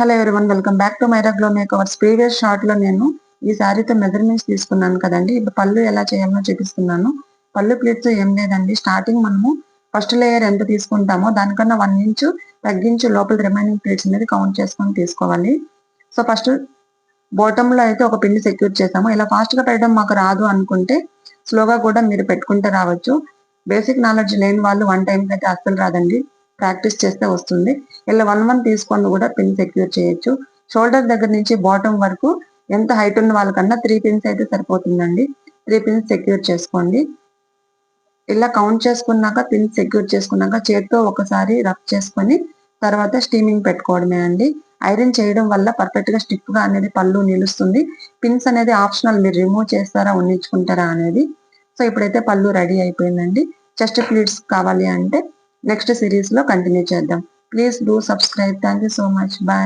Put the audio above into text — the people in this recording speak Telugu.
Hello everyone, welcome back to Myra glow makeovers. Previous short లో నేను ఈ శారీతో మెజర్మెంట్స్ తీసుకున్నాను కదండి. ఇప్పుడు పళ్ళు ఎలా చేయాలో చూపిస్తున్నాను. పళ్ళు ప్లీట్స్ ఏం లేదండి, స్టార్టింగ్ మనము ఫస్ట్ లేయర్ ఎంత తీసుకుంటామో దానికన్నా 1 ఇంచు తగ్గించి లోపల రిమైనింగ్ ప్లీట్స్ అనేది కౌంట్ చేసుకొని తీసుకోవాలి. సో ఫస్ట్ బాటమ్ లో అయితే ఒక పిన్ సెక్యూర్ చేసాము. ఇలా ఫాస్ట్ గా పెట్టడం మాకు రాదు అనుకుంటే స్లోగా కూడా మీరు పెట్టుకుంటే రావచ్చు. బేసిక్ నాలెడ్జ్ లేని వాళ్ళు 1 టైం అయితే అస్సలు రాదండి, ప్రాక్టీస్ చేస్తే వస్తుంది. ఇలా 1 తీసుకొని కూడా పిన్ సెక్యూర్ చేయొచ్చు. షోల్డర్ దగ్గర నుంచి బాటమ్ వరకు ఎంత హైట్ ఉన్న వాళ్ళకన్నా 3 పిన్స్ అయితే సరిపోతుందండి. 3 పిన్స్ సెక్యూర్ చేసుకోండి. ఇలా కౌంట్ చేసుకున్నాక పిన్స్ సెక్యూర్ చేసుకున్నాక చేతితో ఒకసారి రబ్ చేసుకొని తర్వాత స్టీమింగ్ పెట్టుకోవడమే అండి. ఐరన్ చేయడం వల్ల పర్ఫెక్ట్ గా స్టిఫ్ గా అనేది పళ్ళు నిలుస్తుంది. పిన్స్ అనేది ఆప్షనల్, మీరు రిమూవ్ చేస్తారా ఉండించుకుంటారా అనేది. సో ఇప్పుడైతే పళ్ళు రెడీ అయిపోయిందండి. చెస్ట్ ప్లీట్స్ కావాలి అంటే నెక్స్ట్ సిరీస్ లో కంటిన్యూ చేద్దాం. Please do subscribe. Thank you so much. Bye.